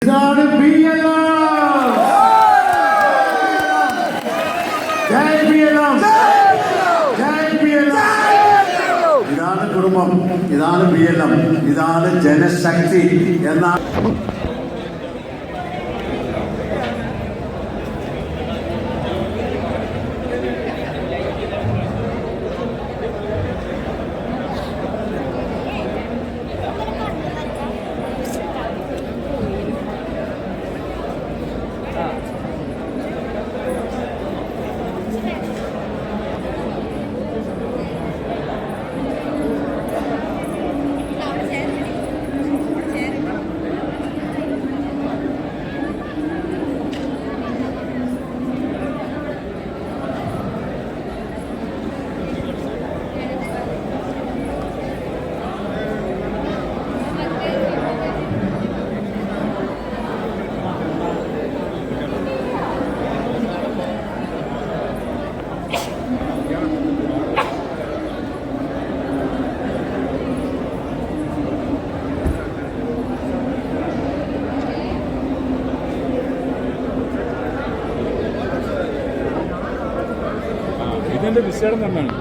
ഇതാണ് ഇതാണ് കുടുംബം, ഇതാണ് BLM, ഇതാണ് ജനശക്തി എന്ന ഇതിന്റെ വിശേഷം തന്നെയാണ്.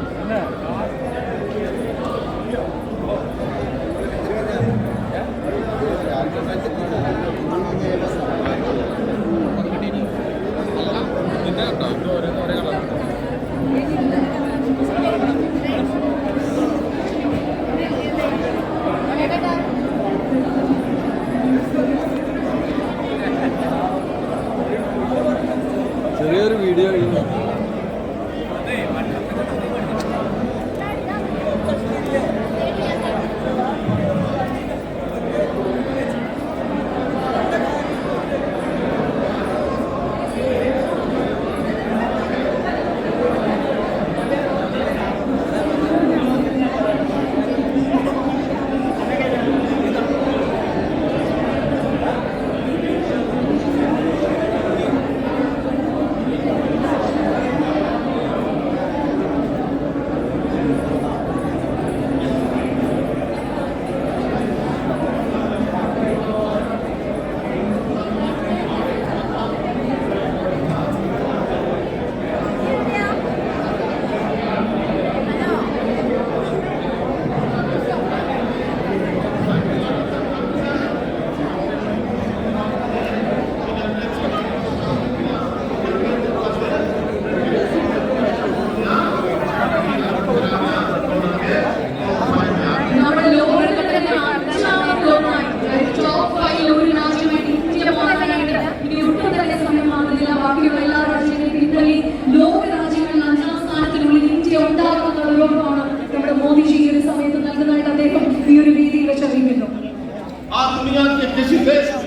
ചെറിയൊരു വീഡിയോ दुनिया के किसी देश में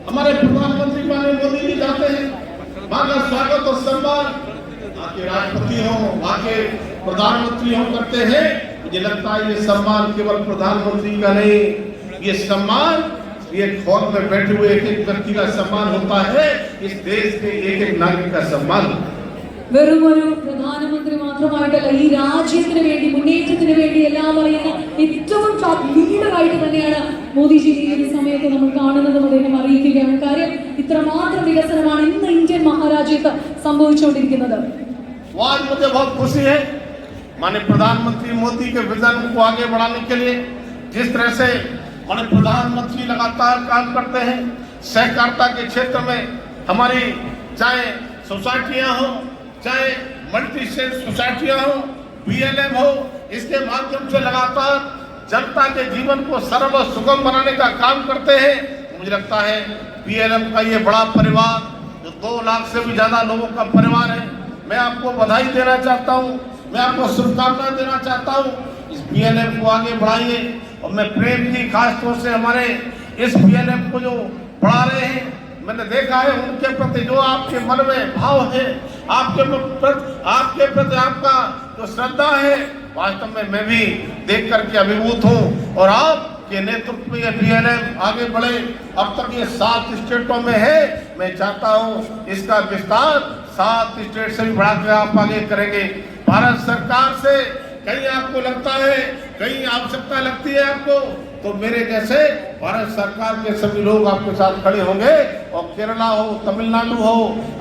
हमारे प्रधानमंत्री माननीय मोदी जी जाते हैं, वहां का स्वागत और सम्मान वहां के राष्ट्रपति हो, वहां के प्रधानमंत्री हो करते हैं। मुझे लगता है ये सम्मान केवल प्रधानमंत्री का नहीं, ये सम्मान ये हॉल में बैठे हुए एक एक व्यक्ति का सम्मान होता है, इस देश के एक एक नागरिक का सम्मान। വെറുമൊരു പ്രധാനമന്ത്രി മാത്രമായിട്ടല്ല, ഈ രാജ്യത്തിന് വേണ്ടി മുന്നേറ്റത്തിന് വേണ്ടി എല്ലാം പറയുന്ന ഏറ്റവും ടോപ്പ് ലീഡറായിട്ട് തന്നെയാണ് മോദിജി ഈ ഒരു സമയത്ത് നമ്മൾ കാണുന്നതും അദ്ദേഹം അറിയിക്കുകയാണ്. കാര്യം ഇത്രമാത്രം വികസനമാണ് ഇന്ന് ഇന്ത്യൻ മഹാരാജ്യത്ത് സംഭവിച്ചുകൊണ്ടിരിക്കുന്നത്. आज मुझे बहुत खुशी है माननीय प्रधानमंत्री मोदी के विजन को आगे बढ़ाने के लिए जिस तरह से माननीय प्रधानमंत्री लगातार काम करते हैं, सहकारिता के क्षेत्र में हमारी चाहे सोसाइटियां हो, चाहे मल्टी स्टेट सोसाइटियां हो, BLM हो, इसके माध्यम से लगातार जनता के जीवन को सरल और सुगम बनाने का काम करते हैं। मुझे लगता है BLM का ये बड़ा परिवार जो 2 लाख से भी ज्यादा लोगों का परिवार है, मैं आपको बधाई देना चाहता हूँ, मैं आपको शुभकामनाएं देना चाहता हूँ। इस BLM को आगे बढ़ाइए और मैं प्रेम जी खास तौर से हमारे इस BLM को जो बढ़ा रहे हैं, मैंने देखा है उनके प्रति जो आपके मन में भाव है, आपके प्रति आपका जो श्रद्धा है, वास्तव में मैं भी देख करके अभिभूत हूँ। और आपके नेतृत्व में ये BLM आगे बढ़े। अब तक ये 7 स्टेटों में है, मैं चाहता हूँ इसका विस्तार 7 स्टेट से भी बढ़ा के आप आगे करेंगे। भारत सरकार से कहीं आपको लगता है, कहीं आवश्यकता लगती है आपको, तो तो मेरे जैसे भारत सरकार के सभी लोग आपके साथ खड़े होंगे और केरला हो, तमिलनाडु हो,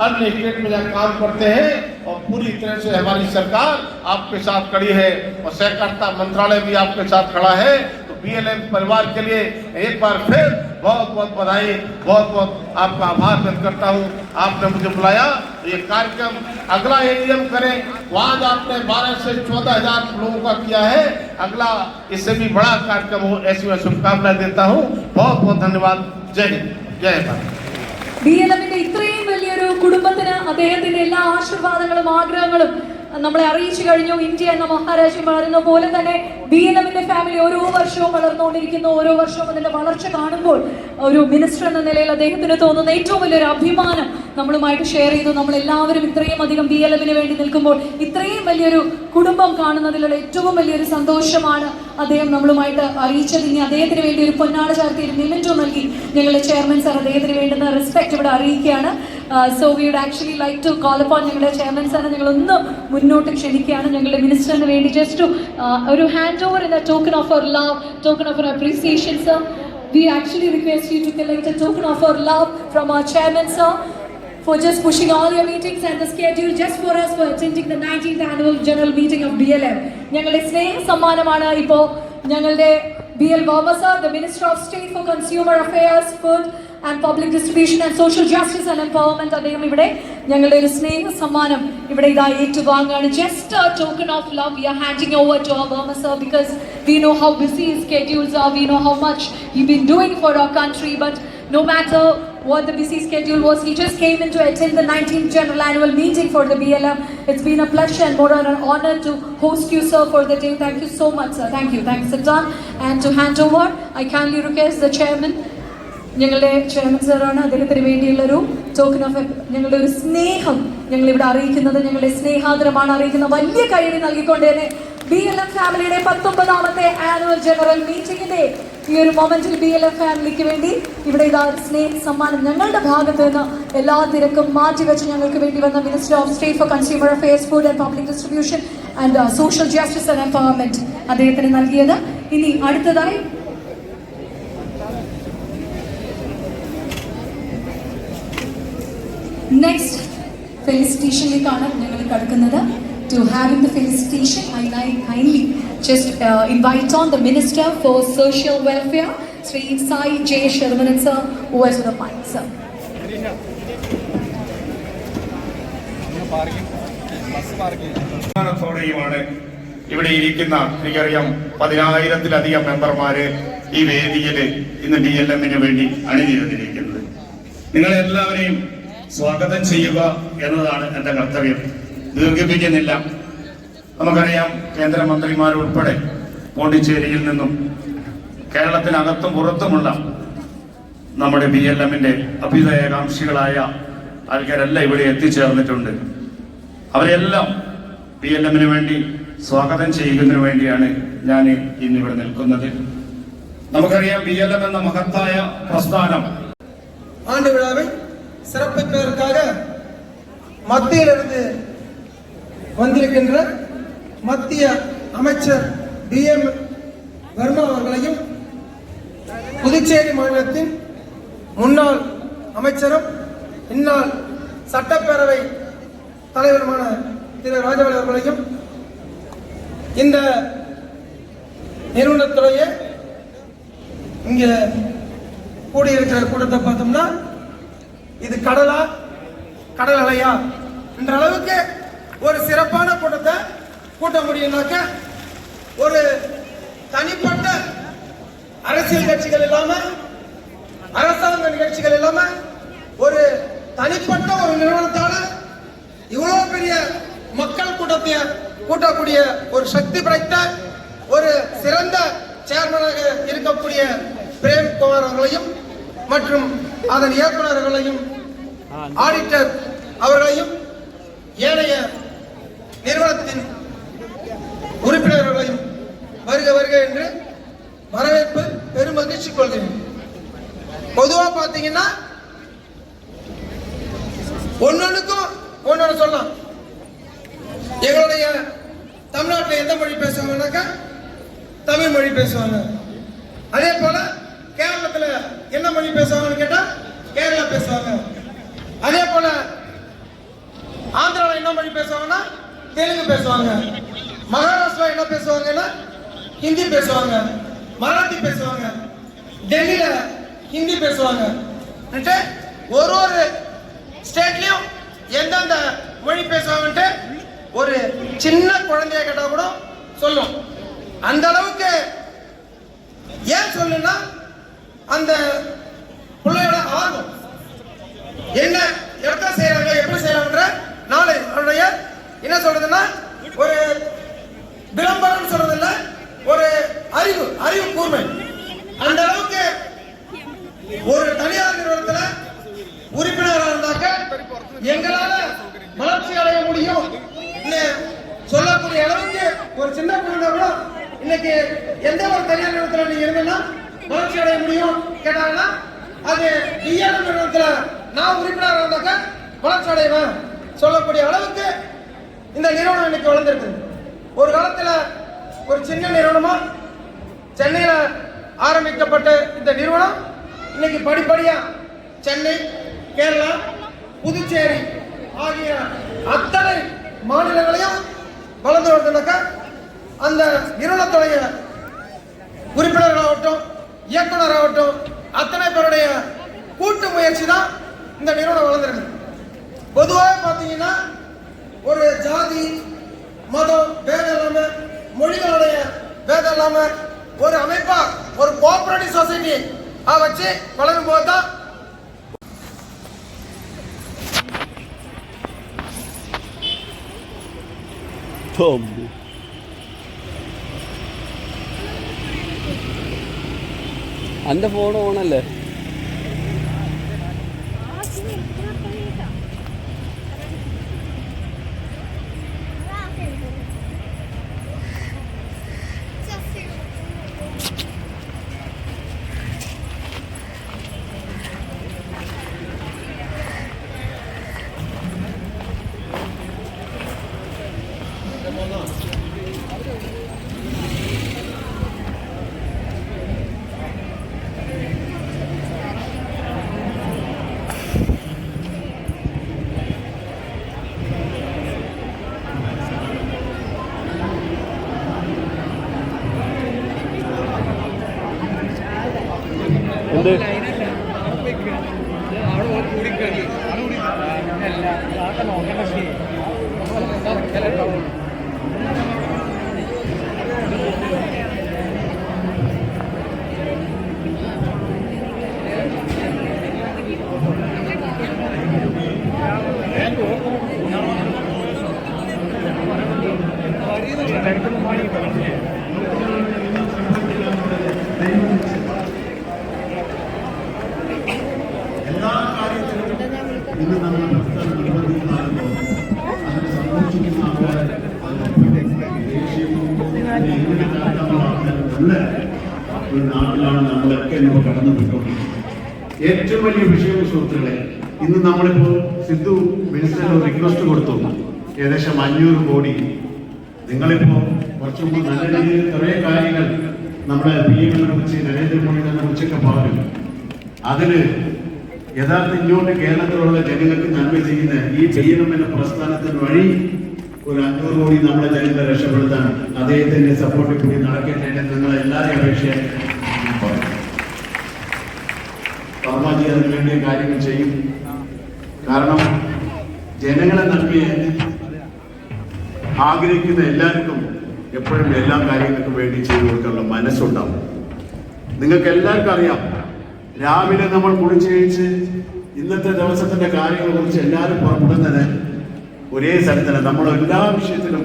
अन्य स्टेट में जहाँ काम करते हैं और पूरी तरह से हमारी सरकार आपके साथ खड़ी है और सहकारिता मंत्रालय भी आपके साथ खड़ा है। तो बीएलएम परिवार के लिए एक बार फिर बहुत बहुत बधाई, बहुत बहुत आपका आभार व्यक्त करता हूँ। आपने मुझे बुलाया, ये कार्यक्रम अगला एडीएम करें, वहाँ आपने 12 से 14,000 लोगों का किया है, अगला इससे भी बड़ा कार्यक्रम हो, ऐसी मैं शुभकामनाएं देता हूँ। बहुत बहुत धन्यवाद। जय हिंद, जय भारत। BLM-ന്റെ ഇത്രയും വലിയൊരു കുടുംബത്തിന് അദ്ദേഹത്തിന്റെ എല്ലാ ആശീർവാദങ്ങളും ആഗ്രഹങ്ങളും നമ്മളെ അറിയിച്ചു കഴിഞ്ഞു. ഇന്ത്യ എന്ന മഹാരാജ്യം വളരുന്ന പോലെ തന്നെ BLM-ന്റെ ഫാമിലി ഓരോ വർഷവും വളർന്നുകൊണ്ടിരിക്കുന്നു. ഓരോ വർഷവും അതിന്റെ വളർച്ച കാണുമ്പോൾ ഒരു മിനിസ്റ്റർ എന്ന നിലയിൽ അദ്ദേഹത്തിന് തോന്നുന്ന ഏറ്റവും വലിയൊരു അഭിമാനം നമ്മളുമായിട്ട് ഷെയർ ചെയ്തു. നമ്മളെല്ലാവരും ഇത്രയും അധികം BLM-ന് വേണ്ടി നിൽക്കുമ്പോൾ ഇത്രയും വലിയൊരു കുടുംബം കാണുന്നതിലുള്ള ഏറ്റവും വലിയൊരു സന്തോഷമാണ് അദ്ദേഹം നമ്മളുമായിട്ട് അറിയിച്ചത്. ഇനി അദ്ദേഹത്തിന് വേണ്ടി ഒരു പൊന്നാട ചാർത്തി ഒരു നിമിറ്റോ നൽകി ഞങ്ങളുടെ ചെയർമാൻ സാർ അദ്ദേഹത്തിന് വേണ്ടുന്ന റെസ്പെക്ട് ഇവിടെ അറിയിക്കുകയാണ്. So we would actually like to call upon ഞങ്ങളുടെ ചെയർമാൻ സാറിനെ ഞങ്ങളൊന്ന് മുന്നോട്ട് ക്ഷണിക്കുകയാണ്. ഞങ്ങളുടെ മിനിസ്റ്ററിന് വേണ്ടി ജസ്റ്റ് ഒരു hand over in a token of our love, token of our appreciation sir. We actually request you to collect a token of our love from our chairman sir for just pushing all your meetings and the schedule just for us for attending the 19th annual general meeting of BLM. ഞങ്ങളുടെ സ്നേഹ സമ്മാനമാണ് ഇപ്പോൾ ഞങ്ങളുടെ BL Verma sir, the Minister of State for Consumer Affairs, Food and Public Distribution and Social Justice and Empowerment. അദ്ദേഹം ഇവിടെ ഞങ്ങളുടെ ഒരു സ്നേഹ സമ്മാനം ഇവിടെ ഇതാ ഏറ്റുവാങ്ങാണ്. Just a token of love we are handing over to our Verma sir because we know how busy his schedules are, we know how much he's been doing for our country, but no matter what the busy schedule was, he just came in to attend the 19th general annual meeting for the BLM. It's been a pleasure and more an honor to host you sir for the day. Thank you so much sir. Thank you. Thanks sit down and to hand over I kindly request the chairman, ഞങ്ങളുടെ chairman സാറാണ്, അദ്ദേഹത്തിന് വേണ്ടിയുള്ളൊരു token of ഞങ്ങളുടെ ഒരു സ്നേഹം ഞങ്ങളിവിടെ അറിയിക്കുന്നത്, ഞങ്ങളുടെ സ്നേഹാദരമാണ് അറിയിക്കുന്ന വലിയ കൈയ്യടി നൽകിക്കൊണ്ട് തന്നെ BLM ഫാമിലിയുടെ 19ാമത്തെ ആനുവൽ ജനറൽ മീറ്റിംഗിന്റെ ഈ ഒരു മൊമെന്റിൽ BLM ഫാമിലിക്ക് വേണ്ടി ഇവിടെ ഇതാ സ്നേഹ സമ്മാനം ഞങ്ങളുടെ ഭാഗത്ത് നിന്ന് എല്ലാ തിരക്കും മാറ്റിവെച്ച് ഞങ്ങൾക്ക് വേണ്ടി വന്ന minister of state for consumer affairs, food and public distribution and social justice and empowerment അദ്ദേഹത്തിന് നൽകിയത്. ഇനി അടുത്തതായി നെക്സ്റ്റ് ഫെലിസിറ്റേഷനിലേക്കാണ് ഞങ്ങൾ കടക്കുന്നത്. To having the felicitation, I kindly just invite on the Minister for Social Welfare, Sri Sai J. Sharmanan sir, who has the mic, sir. ോടെയുമാണ് ഇവിടെ ഇരിക്കുന്ന എനിക്കറിയാം 10,000-ലധികം മെമ്പർമാര് ഈ വേദിയിൽ ഇന്ന് BLM-ന് വേണ്ടി അണിനിരന്നിരിക്കുന്നത്. നിങ്ങളെല്ലാവരെയും സ്വാഗതം ചെയ്യുക എന്നതാണ് എൻ്റെ കർത്തവ്യം. ദീർഘിപ്പിക്കുന്നില്ല. നമുക്കറിയാം കേന്ദ്രമന്ത്രിമാരുൾപ്പെടെ പോണ്ടിച്ചേരിയിൽ നിന്നും കേരളത്തിനകത്തും പുറത്തുമുള്ള നമ്മുടെ BLM-ന്റെ അഭ്യുദയകാംക്ഷികളായ ആൾക്കാരെല്ലാം ഇവിടെ എത്തിച്ചേർന്നിട്ടുണ്ട്. അവരെല്ലാം BLM-ന് വേണ്ടി സ്വാഗതം ചെയ്യുന്നതിന് വേണ്ടിയാണ് ഞാൻ ഇന്നിവിടെ നിൽക്കുന്നത്. നമുക്കറിയാം BLM എന്ന മഹത്തായ പ്രസ്ഥാനം ஆண்டு விழாவை சிறப்பிப்பதற்காக மத்தியிலிருந்து வந்திருக்கின்ற மத்திய அமைச்சர் BM வர்மா அவர்களையும் புதுச்சேரி மாநிலத்தின் முன்னாள் அமைச்சரும் இந்நாள் சட்டப்பேரவை தலைவருமான திரு ராஜவேல் அவர்களையும் இந்த நிறுவனத்துடைய இங்கே கூடியிருக்கிற கூட்டத்தை பார்த்தோம்னா இது கடலா கடல் அலையா என்ற அளவுக்கு ஒரு சிறப்பான கூட்டத்தை கூட்ட முடியும்னாக்க ஒரு தனிப்பட்ட அரசியல் கட்சிகள் இல்லாம அரசாங்க நிகழ்ச்சிகள் இல்லாம ஒரு தனிப்பட்ட ஒரு நிறுவனத்தால இவ்வளவு பெரிய மக்கள் கூட்டத்தை கூட்டக்கூடிய ஒரு சக்தி படைத்த ஒரு சிறந்த சேர்மனாக இருக்கக்கூடிய பிரேம் குமார் அவர்களையும் மற்றும் அதன் இயக்குநர்களையும் ஆடிட்டர் அவர்களையும் ஏனைய நிறுவனத்தின் உறுப்பினர்களையும் வருக வருக என்று வரவேற்பு பெரும் மகிழ்ச்சி கொள்கிறேன். பொதுவா பாத்தீங்கன்னா ஒன்னொன்னுக்கும் ஒன்னொன்னு சொல்லலாம். எங்களுடைய தமிழ்நாட்டில் எந்த மொழி பேசுவாங்கன்னாக்கா தமிழ் மொழி பேசுவாங்க. அதே போல கேரளத்துல என்ன மொழி பேசுவாங்கன்னு கேட்டா கேரளா பேசுவாங்க. அதே போல ஆந்திராவில் என்ன மொழி பேசுவாங்கன்னா தெலுங்கு பேசுவாங்க. மகாராஷ்டிரா என்ன பேசுவாங்கன்னா ஹிந்தி பேசுவாங்க, மராத்தி பேசுவாங்க, டெல்லியில ஹிந்தி பேசுவாங்க. ஒரு ஒரு ஸ்டேட்லயும் எந்தெந்த மொழி பேசுவாங்கன்ட்டு ஒரு சின்ன குழந்தைய கேட்டா கூட சொல்லும். அந்த அளவுக்கு ஏன் சொல்லுன்னா அந்த பிள்ளையோட ஆர்வம் என்ன இடத்த செய்யறாங்க, எப்படி செய்யறாங்கன்ற நாளை அவருடைய என்ன சொல்றதுன்னா ஒரு விளம்பரம் சொல்றது இல்ல, ஒரு அறிவு கூர்மை. அந்த அளவுக்கு ஒரு தனியார் நிறுவனத்துல உறுப்பினராக இருந்தாக்க எங்களால வளர்ச்சி அடைய முடியும் சொல்லக்கூடிய அளவுக்கு ஒரு சின்ன குழந்தை கூட இன்னைக்கு எந்த ஒரு தனியார் நிறுவனத்துல நீங்க இருந்தீங்கன்னா வளர்ச்சி அடைய முடியும் கேட்டாங்கன்னா அது டிஆர் நிறுவனத்துல நான் உறுப்பினராக இருந்தாக்க வளர்ச்சி அடைவேன் சொல்லக்கூடிய அளவுக்கு இந்த நிறுவனம் இன்னைக்கு வளர்ந்துருக்கு. ஒரு காலத்துல ஒரு சின்ன நிறுவனமா சென்னையில ஆரம்பிக்கப்பட்ட இந்த நிறுவனம் இன்னைக்கு படிப்படியா சென்னை, கேரளா, புதுச்சேரி ஆகிய அத்தனை மாநிலங்களையும் வளர்ந்து வருதுனாக்கா அந்த நிறுவனத்துடைய உறுப்பினர்களாகட்டும் இயக்குநராகட்டும் அத்தனை பேருடைய கூட்டு முயற்சி தான் இந்த நிறுவனம் வளர்ந்துருக்கு. பொதுவாக பார்த்தீங்கன்னா ஒரு ஜாதி மதம் பேதம் இல்லாம மொழிகளுடைய பேதம் இல்லாம ஒரு அமைப்பா ஒரு கோஆபரேட்டிவ் சொசைட்டி வச்சு வளரும் போது தான் அந்த ഫോൺ ഓണല്ലേ? ഇന്ന് നമ്മൾ പ്രസ്ഥാനം നിർവഹിക്കുന്നതാകുമ്പോൾ അതിന് സന്തോഷിക്കുന്ന ആൾക്കാർ നല്ല ഒരു നാട്ടിലാണ് നമ്മളൊക്കെ ഇപ്പോൾ കടന്നുപോയിക്കൊണ്ടിരിക്കുന്നത്. ഏറ്റവും വലിയ വിഷയം സുഹൃത്തുക്കളെ, ഇന്ന് നമ്മളിപ്പോൾ സിദ്ധു മിനിസ്റ്റർ ഒരു റിക്വസ്റ്റ് കൊടുത്തു, ഏകദേശം 500 കോടി. നിങ്ങളിപ്പോൾ കുറച്ചു മുമ്പ് നല്ല രീതിയിൽ കുറേ കാര്യങ്ങൾ നമ്മുടെ PM കുറിച്ച് നരേന്ദ്രമോദിയെ കുറിച്ചൊക്കെ പറഞ്ഞു. അതില് യഥാർത്ഥ ഇങ്ങോട്ട് കേരളത്തിലുള്ള ജനങ്ങൾക്ക് നന്മ ചെയ്യുന്ന ഈ PM എന്ന പ്രസ്ഥാനത്തിന് വഴി ഒരു 500 കോടി നമ്മളെ ജനങ്ങളെ രക്ഷപ്പെടുത്താൻ അദ്ദേഹത്തിന്റെ സപ്പോർട്ട് കൂടി നടക്കട്ടെ എന്ന് നിങ്ങളെ എല്ലാവരെയും അപേക്ഷയായി ഞാൻ പറയും. വർമ്മജി അതിന് വേണ്ടിയ കാര്യങ്ങൾ ചെയ്യും. കാരണം ജനങ്ങളെ നന്മയെ ആഗ്രഹിക്കുന്ന എല്ലാവർക്കും എപ്പോഴും എല്ലാ കാര്യങ്ങൾക്കും വേണ്ടി ചെയ്തു കൊടുക്കാനുള്ള മനസ്സുണ്ടാവും. നിങ്ങൾക്ക് എല്ലാവർക്കും അറിയാം, രാവിലെ നമ്മൾ കുളിച്ച് കഴിച്ച് ഇന്നത്തെ ദിവസത്തിന്റെ കാര്യങ്ങളെ കുറിച്ച് എല്ലാവരും പുറപ്പെടുന്നത് ഒരേ സ്ഥലത്തല്ല. നമ്മൾ എല്ലാ വിഷയത്തിലും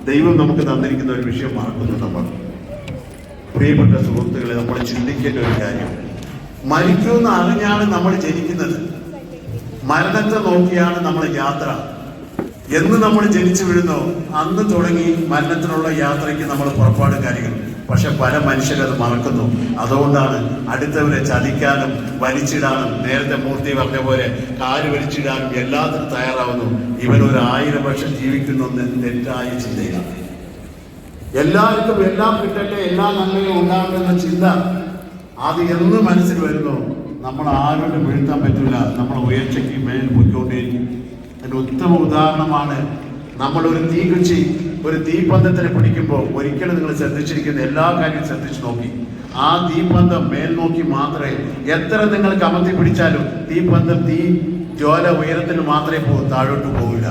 ദൈവം നമുക്ക് തന്നിരിക്കുന്ന ഒരു വിഷയം മറക്കുന്നു. നമ്മൾ പ്രിയപ്പെട്ട സുഹൃത്തുക്കളെ, നമ്മൾ ചിന്തിക്കേണ്ട ഒരു കാര്യം, മരിക്കുമെന്ന് അറിഞ്ഞാണ് നമ്മൾ ജനിക്കുന്നത്. മരണത്തെ നോക്കിയാണ് നമ്മൾ യാത്ര. എന്ന് നമ്മൾ ജനിച്ചു വീഴുന്നോ അന്ന് തുടങ്ങി മരണത്തിനുള്ള യാത്രയ്ക്ക് നമ്മൾ പുറപ്പാട് കാര്യങ്ങൾ. പക്ഷെ പല മനുഷ്യരത് മറക്കുന്നു. അതുകൊണ്ടാണ് അടുത്തവരെ ചതിക്കാനും വലിച്ചിടാനും, നേരത്തെ മൂർത്തി പറഞ്ഞ പോലെ കാല് വലിച്ചിടാനും എല്ലാത്തിനും തയ്യാറാവുന്നു. ഇവനൊരു 1000 വർഷം ജീവിക്കുന്നെന്ന് തെറ്റായ ചിന്തയാണ്. എല്ലാവർക്കും എല്ലാം കിട്ടട്ടെ, എല്ലാ നന്മയും ഉണ്ടാകുമെന്ന ചിന്ത അത് എന്ന് മനസ്സിൽ വരുന്നു നമ്മൾ ആരോടും വീഴ്ത്താൻ പറ്റില്ല. നമ്മൾ ഉയർച്ചയ്ക്ക് മേൽ പോയിക്കൊണ്ടേയിരിക്കും. അതിൻ്റെ ഉത്തമ ഉദാഹരണമാണ് നമ്മളൊരു തീക്കുച്ചി ഒരു തീപ്പന്തത്തിനെ പിടിക്കുമ്പോൾ ഒരിക്കലും നിങ്ങൾ ശ്രദ്ധിച്ചിരിക്കുന്ന എല്ലാ കാര്യവും ശ്രദ്ധിച്ചു നോക്കി. ആ തീപ്പന്തം മേൽ നോക്കി മാത്രമേ, എത്ര നിങ്ങൾ കമത്തി പിടിച്ചാലും തീപ്പന്തം തീ ജ്വാല ഉയരത്തിൽ മാത്രമേ പോകും, താഴോട്ട് പോകില്ല.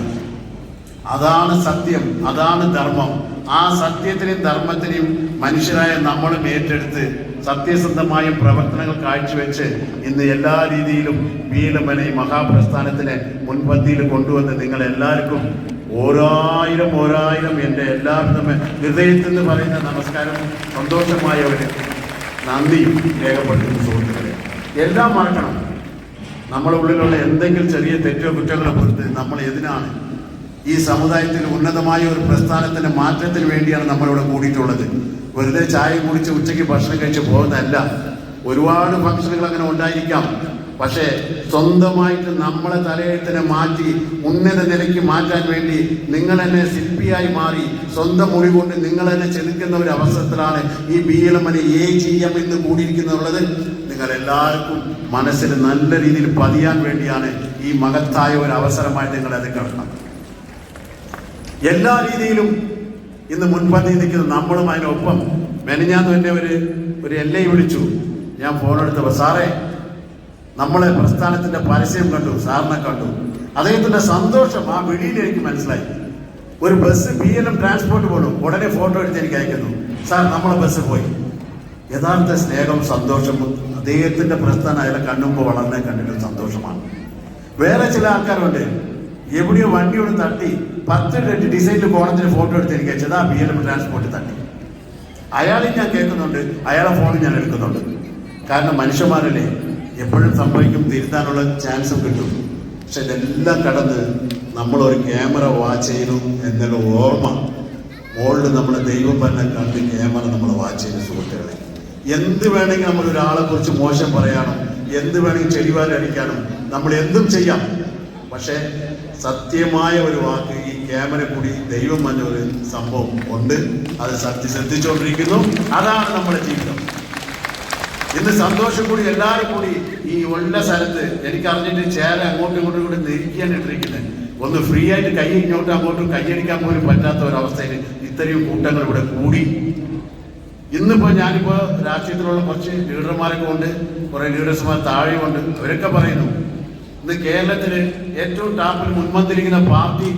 അതാണ് സത്യം, അതാണ് ധർമ്മം. ആ സത്യത്തിനെയും ധർമ്മത്തിനെയും മനുഷ്യരായ നമ്മളും ഏറ്റെടുത്ത് സത്യസന്ധമായും പ്രവർത്തനങ്ങൾ കാഴ്ചവെച്ച് ഇന്ന് എല്ലാ രീതിയിലും വീലമനെ മഹാപ്രസ്ഥാനത്തിനെ മുൻപന്തിയിൽ കൊണ്ടുവന്ന് നിങ്ങൾ എല്ലാവർക്കും ഓരായിരം എൻ്റെ എല്ലാവിധ ഹൃദയത്തിൽ നിന്ന് പറയുന്ന നമസ്കാരം, സന്തോഷമായ ഒരു നന്ദിയും രേഖപ്പെടുത്തുന്ന സുഹൃത്തുക്കളെ. എല്ലാം മറക്കണം. നമ്മുടെ ഉള്ളിലുള്ള എന്തെങ്കിലും ചെറിയ തെറ്റോ കുറ്റങ്ങളോ പുറത്ത് നമ്മൾ എതിനാണ്. ഈ സമുദായത്തിൽ ഉന്നതമായ ഒരു പ്രസ്ഥാനത്തിന്റെ മാറ്റത്തിന് വേണ്ടിയാണ് നമ്മളിവിടെ കൂടിയിട്ടുള്ളത്. വെറുതെ ചായ കുടിച്ച് ഉച്ചയ്ക്ക് ഭക്ഷണം കഴിച്ച് പോകുന്നതല്ല. ഒരുപാട് ഫംഗ്ഷനുകൾ അങ്ങനെ ഉണ്ടായിരിക്കാം. പക്ഷേ സ്വന്തമായിട്ട് നമ്മളെ തലയെഴുത്തിനെ മാറ്റി ഉന്നത നിലയ്ക്ക് മാറ്റാൻ വേണ്ടി നിങ്ങൾ തന്നെ ശില്പിയായി മാറി സ്വന്തം മൊഴി കൊണ്ട് നിങ്ങൾ തന്നെ ചെലുക്കുന്ന ഒരു അവസരത്തിലാണ് ഈ BLM AGM എന്ന് കൂടിയിരിക്കുന്നുള്ളത്. നിങ്ങൾ എല്ലാവർക്കും മനസ്സിൽ നല്ല രീതിയിൽ പതിയാൻ വേണ്ടിയാണ് ഈ മഹത്തായ ഒരു അവസരമായിട്ട് നിങ്ങൾ അത് കാണണം. എല്ലാ രീതിയിലും ഇന്ന് മുൻപന്തി നിൽക്കുന്ന നമ്മളും അതിനൊപ്പം. മെനഞ്ഞാന്ന് എന്നെ ഒരു LA വിളിച്ചു. ഞാൻ ഫോണെടുത്തപ്പോൾ, സാറേ നമ്മളെ പ്രസ്ഥാനത്തിന്റെ പരസ്യം കണ്ടു, സാറിനെ കണ്ടു. അദ്ദേഹത്തിന്റെ സന്തോഷം ആ വിളിയിൽ എനിക്ക് മനസ്സിലായി. ഒരു ബസ് BLM ട്രാൻസ്പോർട്ട് പോലും ഉടനെ ഫോട്ടോ എടുത്ത് എനിക്ക് അയക്കുന്നു, സാർ നമ്മളെ ബസ് പോയി. യഥാർത്ഥ സ്നേഹം, സന്തോഷം അദ്ദേഹത്തിന്റെ പ്രസ്ഥാനം അയാളെ കണ്ണുമ്പോൾ വളർന്നേ കണ്ടിട്ട് സന്തോഷമാണ്. വേറെ ചില ആൾക്കാരുണ്ട്, എവിടെയോ വണ്ടിയോട് തട്ടി 10 ഡിസൈനിൽ കോണത്തിന് ഫോട്ടോ എടുത്ത് എനിക്ക് അയച്ചത് ആ BLM ട്രാൻസ്പോർട്ട് തട്ടി. അയാളെ ഞാൻ കേൾക്കുന്നുണ്ട്, അയാളെ ഫോണിൽ ഞാൻ എടുക്കുന്നുണ്ട്. കാരണം മനുഷ്യന്മാരല്ലേ, എപ്പോഴും സംഭവിക്കും, തിരുത്താനുള്ള ചാൻസും കിട്ടും. പക്ഷെ ഇതെല്ലാം കടന്ന് നമ്മളൊരു ക്യാമറ വാച്ച് ചെയ്തു എന്നുള്ള ഓർമ്മ മുകളിൽ നമ്മളെ ദൈവം തന്നെ കണ്ട് ക്യാമറ നമ്മൾ വാച്ച് ചെയ്ത സുഹൃത്തുക്കളെ. എന്ത് വേണമെങ്കിൽ നമ്മൾ ഒരാളെ കുറിച്ച് മോശം പറയാനും എന്ത് വേണമെങ്കിൽ ചെടിവാലടിക്കാനും നമ്മൾ എന്തും ചെയ്യാം. പക്ഷേ സത്യമായ ഒരു വാക്ക് ഈ ക്യാമറ കൂടി ദൈവം പറഞ്ഞ ഒരു സംഭവം ഉണ്ട്. അത് ശ്രദ്ധിച്ചുകൊണ്ടിരിക്കുന്നു. അതാണ് നമ്മുടെ ജീവിതം. ഇന്ന് സന്തോഷം കൂടി എല്ലാവരും കൂടി ഈ ഉള്ള സ്ഥലത്ത് എനിക്കറിഞ്ഞിട്ട് ചേര അങ്ങോട്ടും ഇങ്ങോട്ടും കൂടി നെരിക്കാൻ ഇട്ടിരിക്കുന്നത്. ഒന്ന് ഫ്രീ ആയിട്ട് കൈ ഇങ്ങോട്ടും അങ്ങോട്ടും കൈയടിക്കാൻ പോലും പറ്റാത്ത ഒരവസ്ഥയിൽ ഇത്രയും കൂട്ടങ്ങൾ ഇവിടെ കൂടി. ഇന്നിപ്പോൾ ഞാനിപ്പോൾ രാഷ്ട്രീയത്തിലുള്ള കുറച്ച് ലീഡർമാരൊക്കെ ഉണ്ട്, കുറേ ലീഡേഴ്സുമാർ താഴെയുണ്ട്. അവരൊക്കെ പറയുന്നു ഇന്ന് കേരളത്തിൽ ഏറ്റവും ടാപ്പിൽ മുൻപന്തിരിക്കുന്ന പാർട്ടി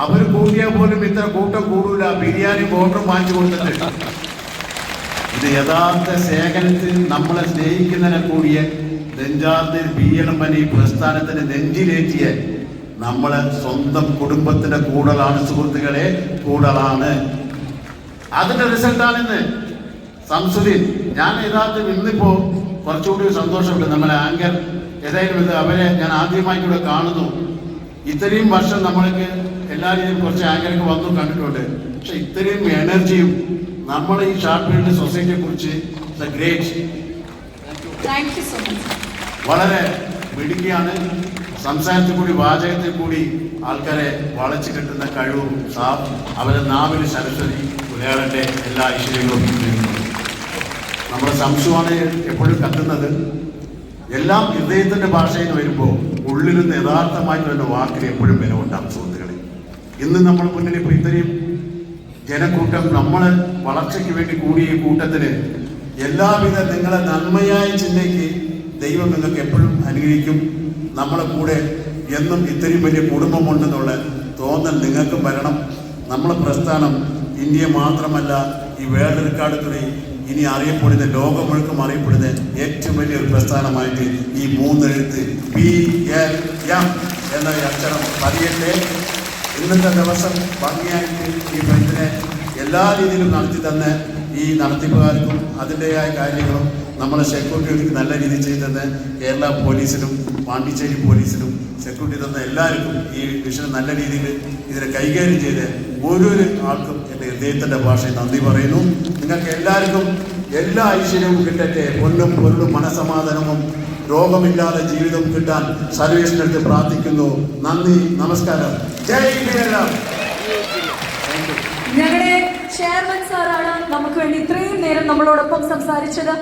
അവർ കൂട്ടിയാൽ പോലും ഇത്ര കൂട്ടം കൂടൂല, ബിരിയാണി വോട്ടറും വാങ്ങിച്ചു കൊടുത്തിട്ട്. ഇത് യഥാർത്ഥ സേവനത്തിൽ നമ്മളെ സ്നേഹിക്കുന്നതിനെ കൂടിയ നെഞ്ചാർന്ന് BLM പ്രസ്ഥാനത്തിന് നെഞ്ചിലേറ്റിയ നമ്മളെ സ്വന്തം കുടുംബത്തിന്റെ കൂടലാണ് സുഹൃത്തുക്കളെ, കൂടലാണ്. അതിന്റെ റിസൾട്ടാണിന്ന് സംസുദീൻ. ഞാൻ യഥാർത്ഥത്തിൽ ഇന്നിപ്പോ കുറച്ചുകൂടി സന്തോഷമുണ്ട്. നമ്മളെ ആങ്കർ ഏതായാലും ഇത് അവരെ ഞാൻ ആദ്യമായിട്ടൂടെ കാണുന്നു. ഇത്രയും വർഷം നമ്മൾക്ക് എല്ലാ രീതിയിലും കുറച്ച് ആങ്കറൊക്കെ വന്നു കണ്ടിട്ടുണ്ട്. പക്ഷെ ഇത്രയും എനർജിയും നമ്മൾ ഈ ഷാർട്ട് ഫീൽഡ് സൊസൈറ്റിയെ കുറിച്ച് വളരെ മിടുക്കിയാണ്. സംസാരത്തിൽ കൂടി വാചകത്തിൽ കൂടി ആൾക്കാരെ വളച്ചു കിട്ടുന്ന കഴിവും അവരുടെ നാവിൽ സരസ്വതി ഉലയാളന്റെ എല്ലാ ഐശ്വര്യങ്ങളും നമ്മുടെ സംശയമാണ് എപ്പോഴും കത്തുന്നത്. എല്ലാം ഹൃദയത്തിന്റെ ഭാഷയിൽ വരുമ്പോൾ ഉള്ളിൽ നിന്ന് യഥാർത്ഥമായിട്ട് വരുന്ന വാക്കിന് എപ്പോഴും വില ഉണ്ടാകും സുഹൃത്തുക്കളെ. ഇന്ന് നമ്മൾ മുന്നിൽ ഇപ്പോൾ ഇത്രയും ജനക്കൂട്ടം നമ്മളെ വളർച്ചയ്ക്ക് വേണ്ടി കൂടിയ ഈ കൂട്ടത്തിന് എല്ലാവിധ നിങ്ങളെ നന്മയായ ചിന്തയ്ക്ക് ദൈവം നിങ്ങൾക്ക് എപ്പോഴും അനുഗ്രഹിക്കും. നമ്മളെ കൂടെ എന്നും ഇത്രയും വലിയ കുടുംബമുണ്ടെന്നുള്ള തോന്നൽ നിങ്ങൾക്കും വരണം. നമ്മളെ പ്രസ്ഥാനം ഇന്ത്യ മാത്രമല്ല ഈ വേൾഡ് റെക്കോർഡ് കൂടി ഇനി അറിയപ്പെടുന്ന ലോകം മുഴുക്കും അറിയപ്പെടുന്ന ഏറ്റവും വലിയൊരു പ്രസ്ഥാനമായിട്ട് ഈ 3 എഴുത്ത് BLM എന്ന അക്ഷരം പതിയട്ടെ. ഇന്നത്തെ ദിവസം ഭംഗിയായിട്ട് ഈ ബന്ധിനെ എല്ലാ രീതിയിലും നടത്തി തന്നെ ഈ നടത്തിപ്പുകാർക്കും അതിൻ്റെതായ കാര്യങ്ങളും നമ്മളെ സെക്യൂരിറ്റിക്ക് നല്ല രീതിയിൽ ചെയ്തെന്ന് കേരള പോലീസിനും പാണ്ടിച്ചേരി പോലീസിനും സെക്യൂരിറ്റി തന്ന എല്ലാവർക്കും ഈ വിഷയം നല്ല രീതിയിൽ ഇതിനെ കൈകാര്യം ചെയ്ത് ഓരോരോ ആൾക്കും എൻ്റെ ഹൃദയത്തിൻ്റെ ഭാഷയിൽ നന്ദി പറയുന്നു. നിങ്ങൾക്ക് എല്ലാവർക്കും എല്ലാ ഐശ്വര്യവും കിട്ടട്ടെ. പൊന്നും പൊരുളും മനസമാധാനവും രോഗമില്ലാതെ ജീവിതം കിട്ടാൻ സർവേശ്വരത്തെ പ്രാർത്ഥിക്കുന്നു. നന്ദി, നമസ്കാരം. ജയ് BLM. ഞങ്ങളുടെ ചെയർമാൻ സാറാണ് നമുക്ക് വേണ്ടി ഇത്രയും നേരം നമ്മളോടൊപ്പം സംസാരിച്ചത്.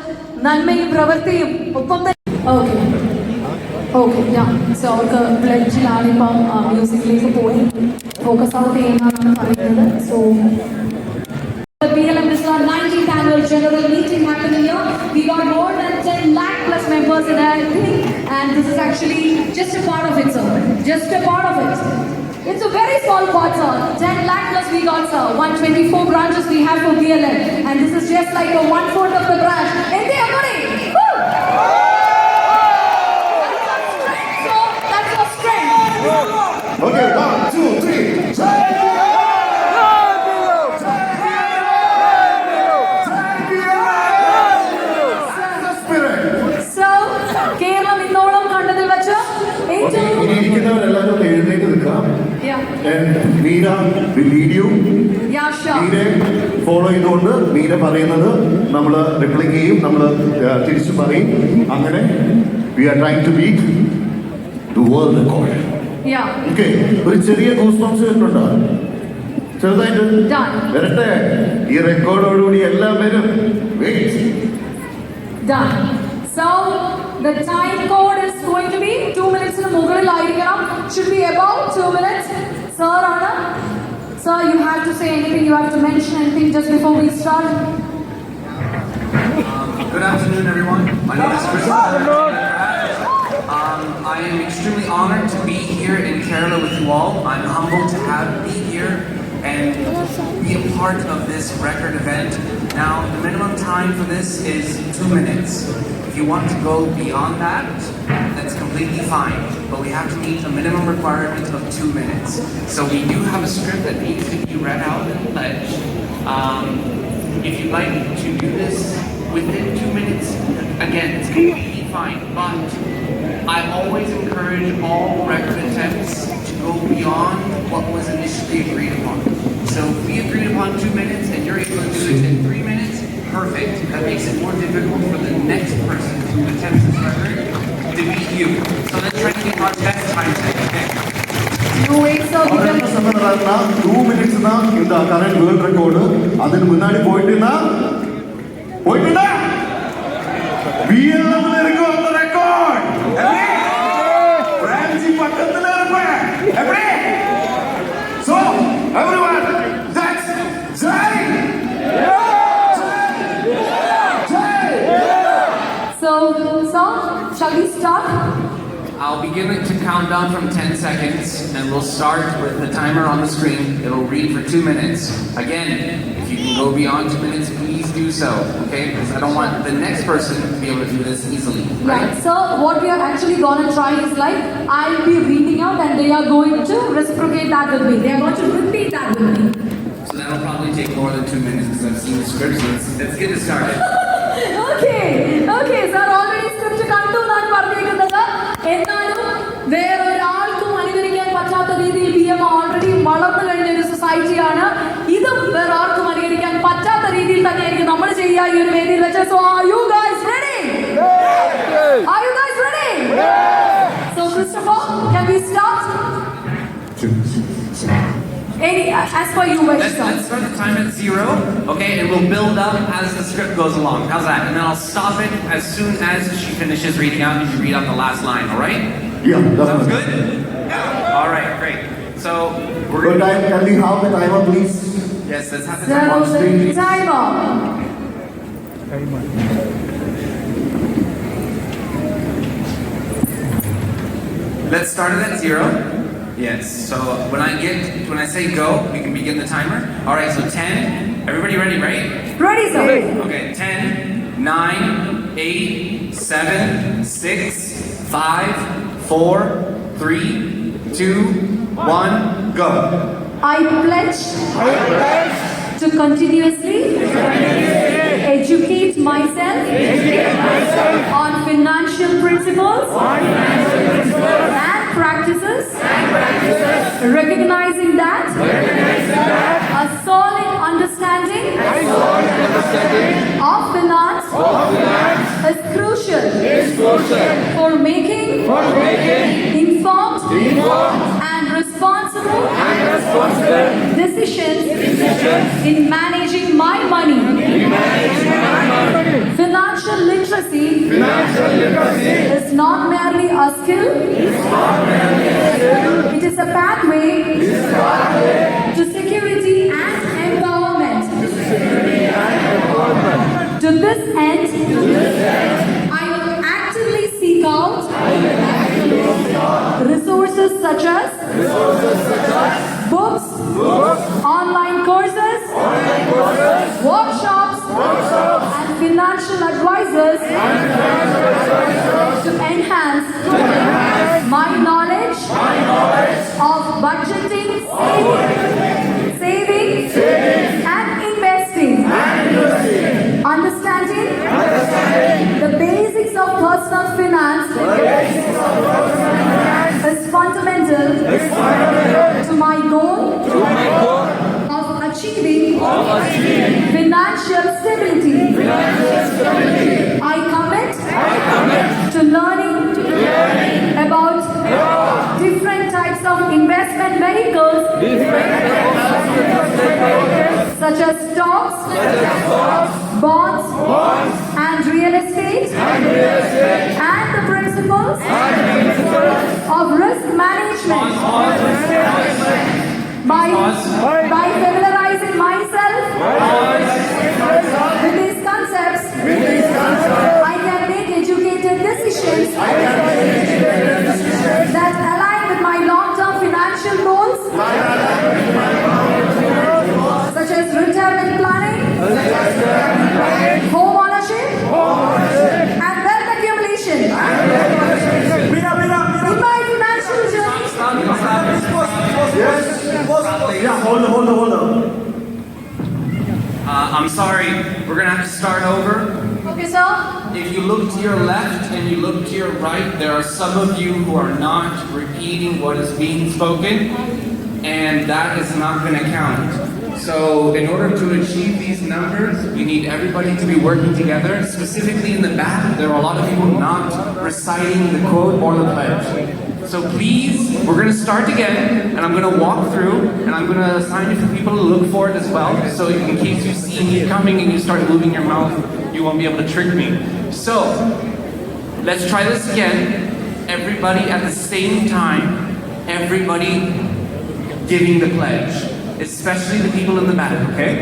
നന്മയും പ്രവൃത്തിയും ഒപ്പം തന്നെ. ഓക്കെ സോ അവർക്ക് ബ്ലഡിലാണ് ഇപ്പം മ്യൂസിക്കിലേക്ക് പോയി ഫോക്കസ് ഔട്ട് ചെയ്യുന്നതാണ് പറയുന്നത്. So BLM Islam 19th annual general meeting happening here. We got more than 10 lakh plus members in our thing, and this is actually just a part of it, sir. Just a part of it. It's a very small part, sir. 10 lakh plus we got, sir. 124 branches we have for BLM, and this is just like a 1/4 of the branch. India money. Woo! That's our strength. Okay, 1, 2, 3. Keralam ഇന്നോളം കണ്ടതിൽ വെച്ച് ഇരിക്കുന്നവരെല്ലാവരും എഴുന്നേറ്റ് നിൽക്കാം. Meera video മീരെ follow ചെയ്തുകൊണ്ട് മീര പറയുന്നത് നമ്മൾ reply ചെയ്യും, നമ്മൾ തിരിച്ചു പറയും. അങ്ങനെ we are trying to beat the world record. Okay, ഒരു ചെറിയ ഗൂസ് ബംസ് വരുന്നുണ്ടോ? ചെറുതായിട്ട് വരട്ടെ. ഈ റെക്കോർഡോടുകൂടി എല്ലാം വരും. Wait. So the time code is going to be 2 minutes in മുകളിലായിരിക്കണം. Should be about 2 minutes. Sir, Anna, sir, you have to say anything, you have to mention anything just before we start. Good afternoon, everyone. My name is Chris. I am extremely honored to be here in Kerala with you all. I'm humbled to be here and be a part of this record event. Now, the minimum time for this is 2 minutes. If you want to go beyond that, that's completely fine. But we have to meet a minimum requirement of 2 minutes. So we do have a script that needs to be read out and pledged. If you'd like to do this within 2 minutes, again, it's completely fine. But I always encourage all record attempts to go beyond what was initially agreed upon. So if we agreed upon 2 minutes and you're able to do it in 3 minutes, perfect. That makes it more difficult for the next person who attempts this record to beat you. So let's try to get our best time today, okay? 2 minutes of 2 minutes தான் இந்த current world record. அதுக்கு முன்னாடி போயிட்டுனா BLM இருக்கு அந்த record. பிரான்சி பக்கத்துல இருப்பேன். எப்படி? So everyone, that's Jai. So, sir, shall we start? I'll begin to count down from 10 seconds and we'll start with the timer on the screen. It'll read for 2 minutes. Again, if you can go beyond 2 minutes, please do so, okay? Because I don't want the next person to be able to do this easily, right? So what we are actually going to try is like, I'll be reading out and they are going to reciprocate that with me. They are going to repeat that with me. So that'll probably take more than 2 minutes because I've seen the script, so let's get it started. Okay, sir, already script കണ്ടു എന്നാണ് പറഞ്ഞിരിക്കുന്നത്. എന്നാലും വേറൊരാൾക്കും അനുകരിക്കാൻ പറ്റാത്ത രീതിയിൽ BM already വളർന്നു കഴിഞ്ഞ ഒരു സൊസൈറ്റിയാണ്. ഇതും വേറെ ആർക്കും അനുകരിക്കാൻ പറ്റാത്ത രീതിയിൽ തന്നെയായിരിക്കും നമ്മൾ ചെയ്യുക ഈ ഒരു വേദിയിൽ വെച്ച്. So are you guys ready? Are you guys ready? So Christopher, can we start? As per you, Let's start the time at 0, okay, and we'll build up as the script goes along. How's that? And then I'll stop it as soon as she finishes reading out and you read out the last line, all right? Yeah, sounds good? Yeah. All right, great. So we're Good time. Can we have the timer, please? Yes, let's have the timer on the screen. Timer. Let's start it at 0. Yes. So when I say go, we can begin the timer. All right. So 10. Everybody ready? Right? Ready, sir. Okay. 10, 9, 8, 7, 6, 5, 4, 3, 2, 1, go. I pledge to continuously educate myself on financial principles and practices, recognizing that a solid understanding of finance is crucial for making informed and responsible decisions in managing my money. Financial literacy is not merely a skill, it is a pathway to security and empowerment. To this end, I will actively seek out resources such as books, online courses, workshops, and financial advisors to enhance my knowledge of budgeting, saving, and investing. Understanding the basics of personal finance is fundamental to my goal of achieving financial stability. I commit to learning about different types of investment vehicles such as stocks, bonds, and real estate, and the principles of risk management. By familiarizing myself with these concepts, I can make educated decisions that align with my long-term financial goals, such as retirement planning, home ownership, and wealth accumulation. In my financial journey, Hold on. I'm sorry, we're gonna have to start over. okay, sir. If you look to your left and you look to your right, there are some of you who are not repeating what is being spoken, and that is not going to count. So in order to achieve these numbers, we need everybody to be working together. Specifically in the back, there are a lot of people not reciting the quote or the pledge. So please, we're going to start again, and I'm going to walk through, and I'm going to assign you for people to look for it as well. So in case you see me coming and you start moving your mouth, you won't be able to trick me. So let's try this again. Everybody at the same time, everybody giving the pledge, especially the people in the back, okay?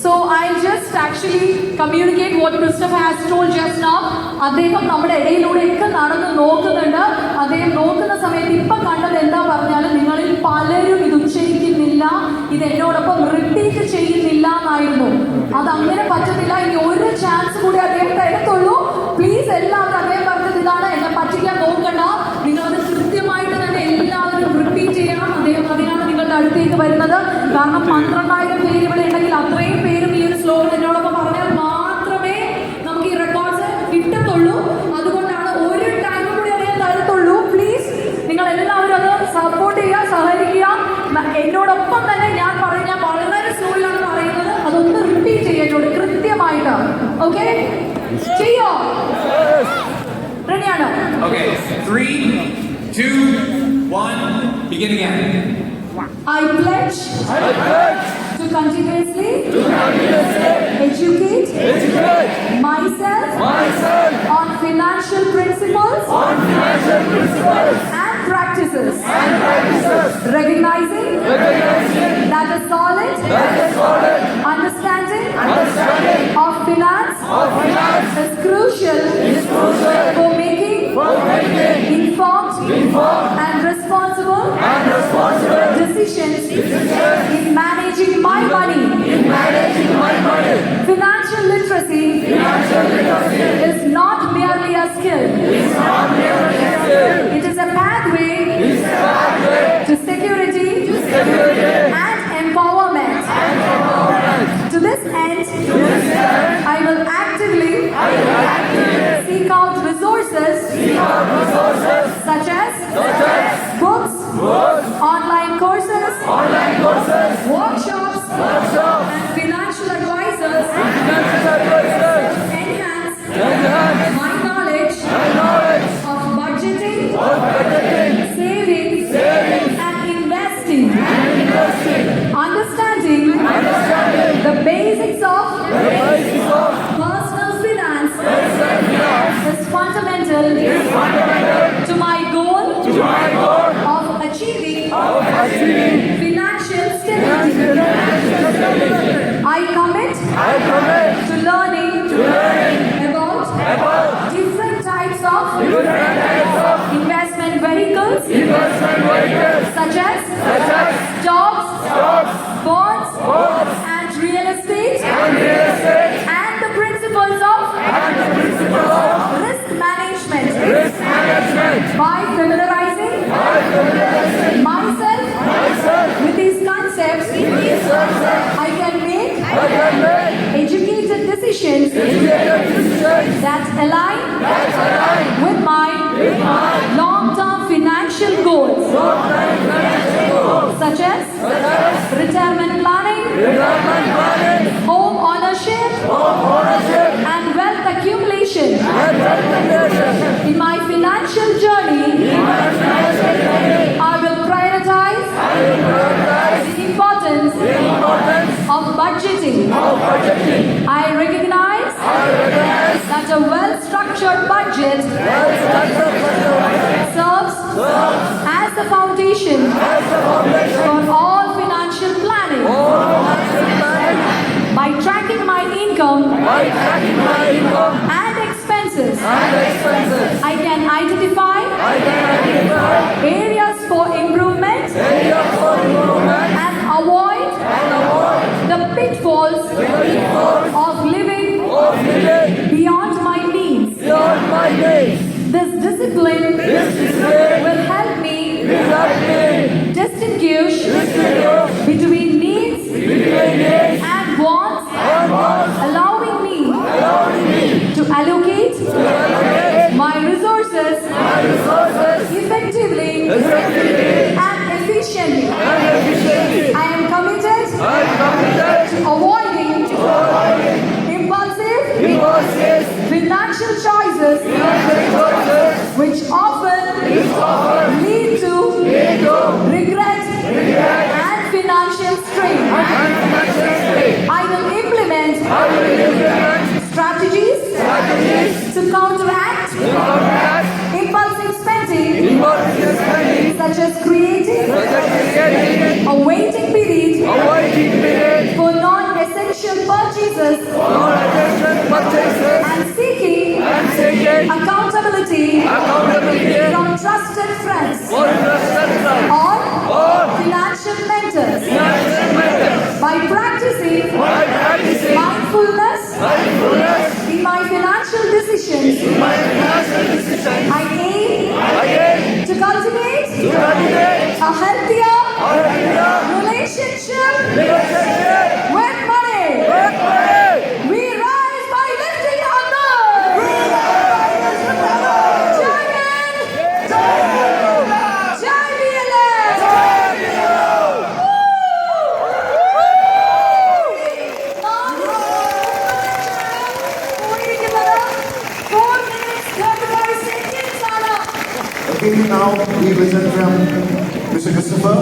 So I'll just actually communicate what Christopher has told just now. അദ്ദേഹം നമ്മുടെ ഇടയിലൂടെയൊക്കെ നടന്ന് നോക്കുന്നുണ്ട്. അദ്ദേഹം നോക്കുന്ന സമയത്ത് ഇപ്പം കണ്ടത് എന്താ പറഞ്ഞാൽ നിങ്ങളിൽ പലരും ഇത് ഉച്ചരിക്കുന്നില്ല, ഇത് എന്നോടൊപ്പം റിപ്പീറ്റ് ചെയ്യുന്നില്ല എന്നായിരുന്നു. അതങ്ങനെ പറ്റത്തില്ല. ഇനി ഒരു ചാൻസ് കൂടി അദ്ദേഹം തരത്തുള്ളൂ. പ്ലീസ് എല്ലാവരും അദ്ദേഹം പറഞ്ഞത് ഇതാണ്, എന്നെ പറ്റിക്കാൻ നോക്കണ്ട, നിങ്ങളത് കൃത്യമായിട്ട് തന്നെ എല്ലാവരും റിപ്പീറ്റ് ചെയ്യണം. അദ്ദേഹം അതിനാണ് നിങ്ങളുടെ അടുത്തേക്ക് വരുന്നത്. കാരണം 12,000 പേര് ഇവിടെ ഉണ്ടെങ്കിൽ അത്രയും പേരും ഈ ഒരു സ്ലോഗൻ എന്നോടൊപ്പം പറഞ്ഞാൽ മാത്രമേ നമുക്ക് ഈ റെക്കോർഡ്സ് കിട്ടത്തുള്ളൂ. അതുകൊണ്ടാണ് ഒരു ടൈം കൂടി അറിയാൻ തരത്തുള്ളൂ. പ്ലീസ് നിങ്ങൾ എല്ലാവരും അത് സപ്പോർട്ട് ചെയ്യുക, സഹകരിക്കുക. എന്നോടൊപ്പം തന്നെ ഞാൻ വളരെ സ്ലോയിലാണ് പറയുന്നത്. അതൊന്ന് റിപ്പീറ്റ് ചെയ്യുക എന്നോട് കൃത്യമായിട്ട്. ഓക്കെ, ചെയ്യോ? റെഡിയാണ്? Okay, 3, 2, 1, begin again. I pledge to continuously educate myself on financial principles and practices, recognizing that a solid understanding of finance is crucial for making informed and responsible decisions in managing my money. Financial literacy is not merely a skill. It is a pathway to security and empowerment. To this end, I will actively seek out resources such as books, online courses, workshops, and financial advisors to enhance fundamental to my goal of achieving financial stability. I commit to learning about different types of investment vehicles such as stocks, bonds, and real estate, and the principles of risk management. By familiarizing myself with these concepts, I can make educated decisions that align with my long-term financial goals, such as retirement planning, home ownership, and wealth accumulation. In my financial journey, I will prioritize the importance of budgeting. I recognize that a well-structured budget serves as the foundation for all financial planning. By tracking my income and expenses, I can identify areas for improvement and avoid the pitfalls of living beyond my means. This discipline will help me distinguish between needs and wants, allowing me to allocate my resources effectively and efficiently. I am committed to avoiding impulsive financial choices which often lead to regret and financial strain. I will implement strategies to counteract impulsive spending, such as creating a waiting period for non-essential purchases and seeking accountability from trusted friends or financial mentors. By practicing mindfulness in my financial decisions, I aim to cultivate a healthier relationship with money. We rise by lifting our Okay, now we listen from Mr. Christopher.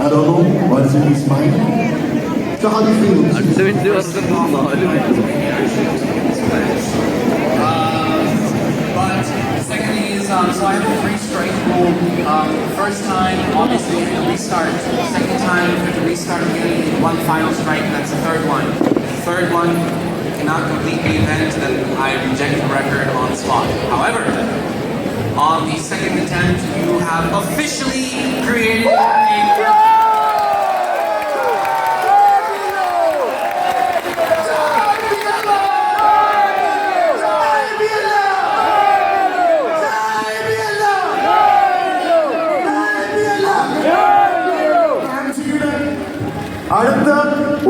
I don't know what's in his mind. So how do you feel? അടുത്ത minute പറഞ്ഞിട്ട് 4 minute. But secondly is, so I have a 3-strike rule. First time, obviously, you can restart. Second time, if you restart again, one final strike, that's the third one. The third one, you cannot complete the event, then I reject the record on the spot. However, on the second attempt, you have officially created a അടുത്ത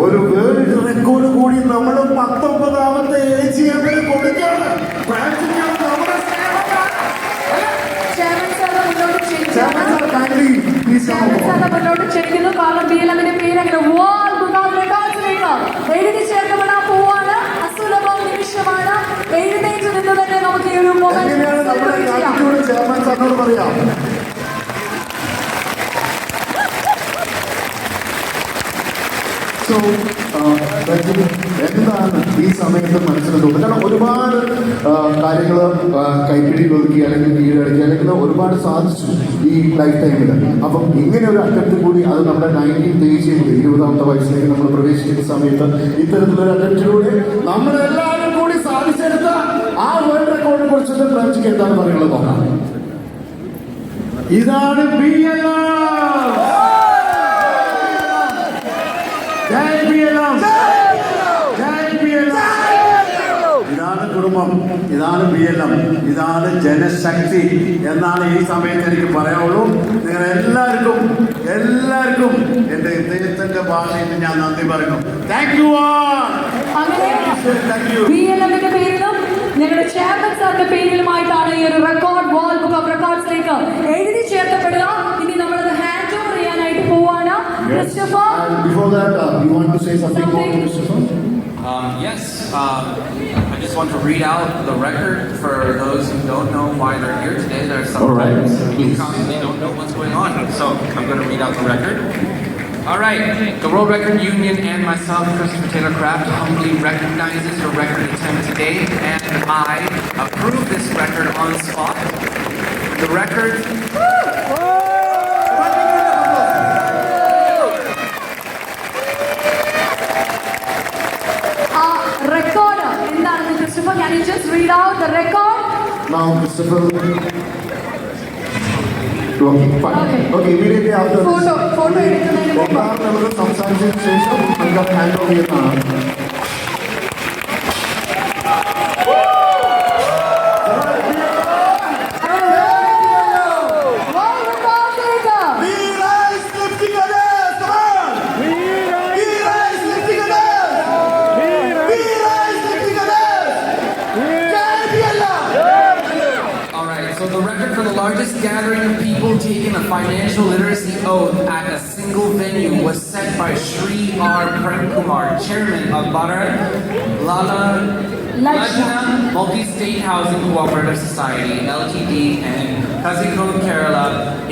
ഒരു world record കൂടി നമ്മൾ 19ാമത്തെ ഏജിയമ്മിൽ കൊടുക്കുകയാണ്. മുന്നോട്ട് ക്ഷണിക്കുന്നു. കാരണം BLM-ന്റെ പേര് അങ്ങനെ വേൾഡ് ബുക്ക് റെക്കോർഡ്സിലേക്ക് എഴുതി ചേർക്കപ്പെടാൻ പോവാണ്. അസുലഭ നിമിഷമാണ്. എഴുന്നേറ്റ് നിന്ന് തന്നെ നമുക്ക് ഈ ഒരു എങ്ങനെയാണ് നമ്മുടെ ചെയർമാൻ സാറിനോട് പറയാം. സോ എന്താണ് ഈ സമയത്ത് മനസ്സിൽ തോന്നുന്നത്? കാരണം ഒരുപാട് കാര്യങ്ങൾ കൈപ്പിടിയിൽ ഒതുക്കി അല്ലെങ്കിൽ കീഴടക്കി അല്ലെങ്കിൽ ഒരുപാട് സാധിച്ചു ഈ ലൈഫ് ടൈമിൽ. അപ്പം ഇങ്ങനെ ഒരു അറ്റംപ്റ്റ് കൂടി, അത് നമ്മുടെ 19th ഏജിൽ 20ാമത്തെ വയസ്സിലേക്ക് നമ്മൾ പ്രവേശിക്കുന്ന സമയത്ത് ഇത്തരത്തിലൊരു അറ്റംപ്റ്റിലൂടെ നമ്മളെല്ലാവരും കൂടി സാധിച്ചെടുത്ത ആ വേൾഡ് റെക്കോർഡിനെ കുറിച്ചിട്ട് പ്രവചിക്ക് എന്താണ് പറയുന്നത് നോക്കാം. ഇതാണ് ഇതാണ് കുടുംബം, ഇതാണ് BLM, ഇതാണ് ജനശക്തി എന്നാണ് ഈ സമയത്ത് എനിക്ക് പറയാനുള്ളൂ. നിങ്ങൾ എല്ലാവർക്കും എന്റെ ഹൃദയത്തിന്റെ ഭാഷയിൽ ഞാൻ നന്ദി പറയുന്നു. Thank you all. BLM-ന്റെ പേരിലും ഞങ്ങളുടെ ചെയർമാൻ സാറിന്റെ പേരിലുമായിട്ടാണ് ഈ ഒരു റെക്കോർഡ് വേൾഡ് ബുക്ക് ഓഫ് റെക്കോർഡ്സിലേക്ക് എഴുതി ചേർക്കപ്പെടുക. ഇനി നമ്മളത് ഹാൻഡ് ഓവർ ചെയ്യാനായിട്ട് പോവാണ്. Christopher, before that you want to say something more, Christopher? Yes, I just want to read out the record for those who don't know why they're here today. There's some folks who constantly don't know what's going on, so I'm going to read out the record. All right, the World Record Union and myself, Christopher Taylor Craft, humbly recognizes your record attempt today, and I approve this record on the spot. The record... record എന്താണ് Christopher? Can you just read out the record? Now, Christopher. Okay, immediately after this. Photo എടുക്കുന്നതിന് മുമ്പ് നമ്മൾ സംസാരിച്ചതിന് ശേഷം നമുക്ക് hand over ചെയ്യുന്നതാണ്. So the record for the largest gathering of people taking a financial literacy oath at a single venue was set by Shri R. Prem Kumar, chairman of Bharat Lala Lajna Multi-State Housing Cooperative Society, LTD, and Kazikode, Kerala,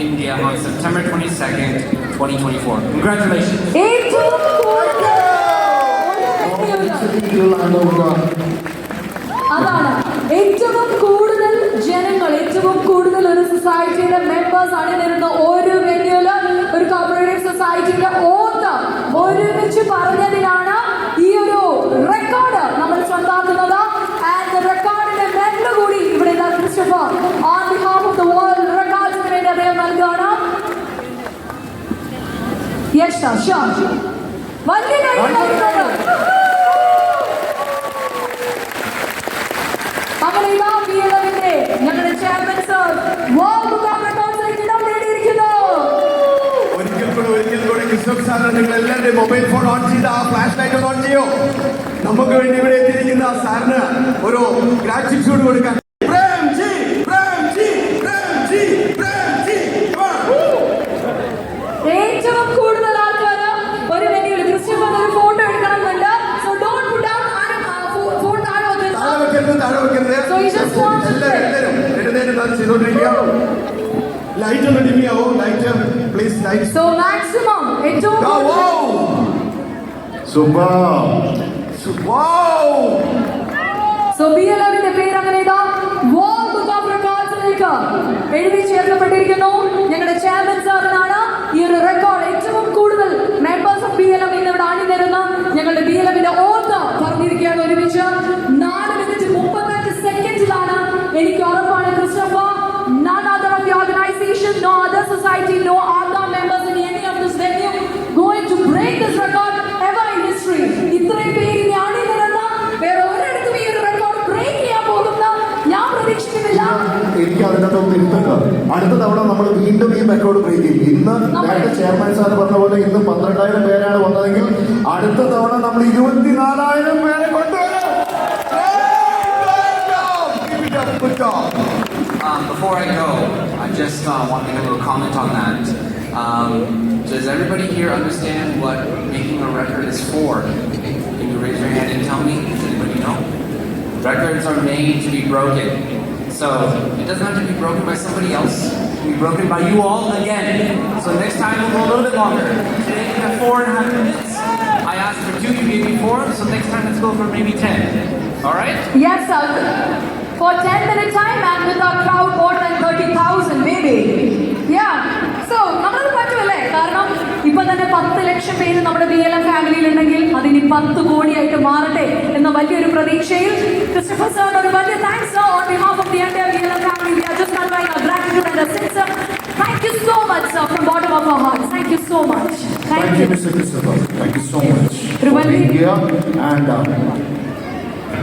India on September 22nd, 2024. Congratulations. അതാണ് ഏറ്റവും കൂടുതൽ ജനങ്ങൾ, ഏറ്റവും കൂടുതൽ ഒരു സൊസൈറ്റിയുടെ members അണിനിരുന്ന ഒരു വെന്യൂല് ഒരു കോപ്പറേറ്റീവ് സൊസൈറ്റിയുടെ ഓത്ത് ഒരുമിച്ച് പറഞ്ഞതിനാണ് ഈ ഒരു റെക്കോർഡ് നമ്മൾ സ്വന്തമാക്കുന്നത്. ആൻഡ് റെക്കോർഡിന്റെ മെഡൽ കൂടി ഇവിടെ Christopher on behalf of the world റെക്കോർഡ്സിന് വേണ്ടി അദ്ദേഹം നൽകുകയാണ്. യെസ് ഷുവർ, വലിയ കൈയ്യടികളോടെ അങ്ങനെ ഇതാ BLM-ന്റെ ഞങ്ങളുടെ chairman sir world book of റെക്കോർഡ്സിലേക്ക് ഇടം നേടിയിരിക്കുന്നു. ഒരിക്കൽ കൂടെ ക്രിസ്റ്റഫ് സാറിന് നിങ്ങൾ എല്ലാവരുടെയും മൊബൈൽ ഫോൺ ഓൺ ചെയ്ത് ആ ഫ്ലാഷ് ലൈറ്റ് ഓൺ ചെയ്യോ. നമുക്ക് വേണ്ടി ഇവിടെ എത്തിയിരിക്കുന്ന സാറിന് ഒരു ഗ്രാറ്റിറ്റ്യൂഡ് കൊടുക്കാൻ. ഏറ്റവും കൂടുതൽ ആൾക്കാർ ഒരു വെന്യൂല് ക്രിസ്റ്റഫർ ഒരു ഫോട്ടോ എടുക്കണമെന്നുണ്ട്. So don't put down phone താഴെ വെക്കരുത്. So you just want to light ഒന്ന് ഡിം ചെയ്യാവോ? Light please, light. So maximum ഏറ്റവും സോ BLM-ന്റെ പേര് അങ്ങനെ ഇതാ വേൾഡ് ബുക്ക് ഓഫ് റെക്കോർഡ്സിലേക്ക് എഴുതി ചേർക്കപ്പെട്ടിരിക്കുന്നു. ഞങ്ങളുടെ ചെയർമാൻ സാറിനാണ് ഈ ഒരു റെക്കോർഡ്. ഏറ്റവും കൂടുതൽ മെമ്പേഴ്സ് ഓഫ് BLM ഇന്ന് ഇവിടെ അണിനിരുന്ന ഞങ്ങളുടെ BLM-ന്റെ ഓത്ത് പറഞ്ഞിരിക്കുകയാണ് ഒരുമിച്ച്. 4 മിനിറ്റ് 35 സെക്കൻഡിലാണ്. എനിക്ക് ഉറപ്പാണ് Christopher, none other of the organization, no other society, no other members in any of this venue going to break this record ever in history. ഇത്രയും പേര് ഇനി അണിനിരുന്ന വേറെ ഒരിടത്തും ഈ ഒരു റെക്കോർഡ് ബ്രേക്ക് ചെയ്യാൻ പോകുന്ന ഞാൻ പ്രതീക്ഷിക്കുന്നില്ല. എനിക്ക് അതിനകത്തൊന്നും ഇരുത്തുക. അടുത്ത തവണ നമ്മൾ വീണ്ടും ഈ റെക്കോർഡ് ബ്രേക്ക് ചെയ്യും. ഇന്ന് നേരത്തെ ചെയർമാൻ സാർ പറഞ്ഞ പോലെ ഇന്ന് 12,000 പേരാണ് വന്നതെങ്കിൽ അടുത്ത തവണ നമ്മൾ 24,000 പേരെ കൊണ്ടുവരും. Before I go, I just want to make a little comment on that. Does everybody here understand what making a record is for? Can you raise your hand and tell me? Does anybody know? Records are made to be broken. So it doesn't have to be broken by somebody else. It can be broken by you all again. So next time we'll go a little bit longer. Today we have 4.5 minutes. I asked for 2, you gave me 4, so next time let's go for maybe 10. All right? Yes, sir. For 10-minute time and with our crowd more than 30,000 maybe. Yeah. So, നമ്മളത് പറ്റുമല്ലേ? കാരണം ഇപ്പൊ തന്നെ 10 ലക്ഷം പേര് നമ്മുടെ BLM ഫാമിലിയിൽ ഉണ്ടെങ്കിൽ അതിന് 10 കോടിയായിട്ട് മാറട്ടെ എന്ന വലിയൊരു പ്രതീക്ഷയിൽ ക്രിസ്റ്റഫർ സാറിന് ഒരു വലിയ thanks on behalf of the entire BLM family. We are just conveying our gratitude and our sincere thank you so much, sir, from bottom of our hearts. Thank you so much. Thank you, Mr. Christopher. Thank you so much for Ruvali. being here. And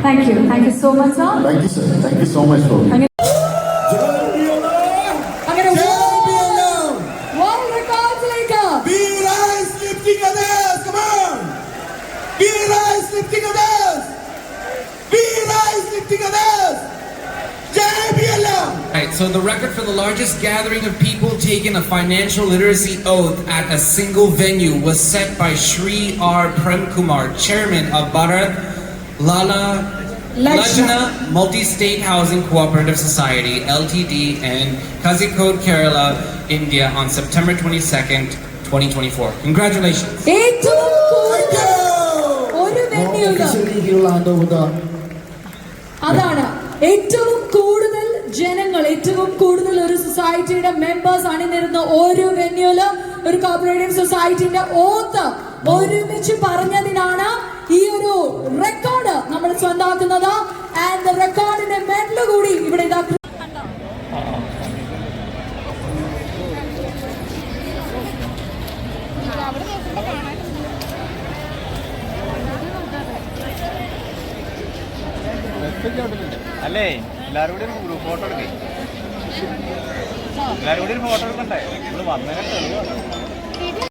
Thank you. Thank you so much, sir. thank you, sir. Thank you so much for അങ്ങനെ world recordsലേക്ക് Right, so the record for the largest gathering of people taking a financial literacy oath at a single venue was set by Shri R. Prem Kumar, chairman of Bharat Lala Lajna Multi-State Housing Cooperative Society, LTD, and Kozhikode, Kerala, India on September 22nd, 2024. Congratulations. ഏറ്റവും കൂടുതൽ ഒരു വെന്യൂല് അതാണ് ഏറ്റവും കൂടുതൽ ജനങ്ങൾ, ഏറ്റവും കൂടുതൽ ഒരു സൊസൈറ്റിയുടെ മെമ്പേഴ്സ് അണിനിരുന്ന ഒരു വെന്യൂല് ഒരു കോപ്പറേറ്റീവ് സൊസൈറ്റിന്റെ ഓത്ത് ഒരുമിച്ച് പറഞ്ഞതിനാണ് ഈ ഒരു റെക്കോർഡ് നമ്മൾ സ്വന്തമാക്കുന്നത്. ആൻഡ് റെക്കോർഡിന്റെ മെഡൽ കൂടി ഇവിടെ ഇതാ. അല്ലേ എല്ലാരും കൂടി ഒരു ഗ്രൂപ്പ് ഫോട്ടോ എടുക്കേ, എല്ലാരും കൂടി ഒരു ഫോട്ടോ എടുക്കണ്ടേ? വന്നേരം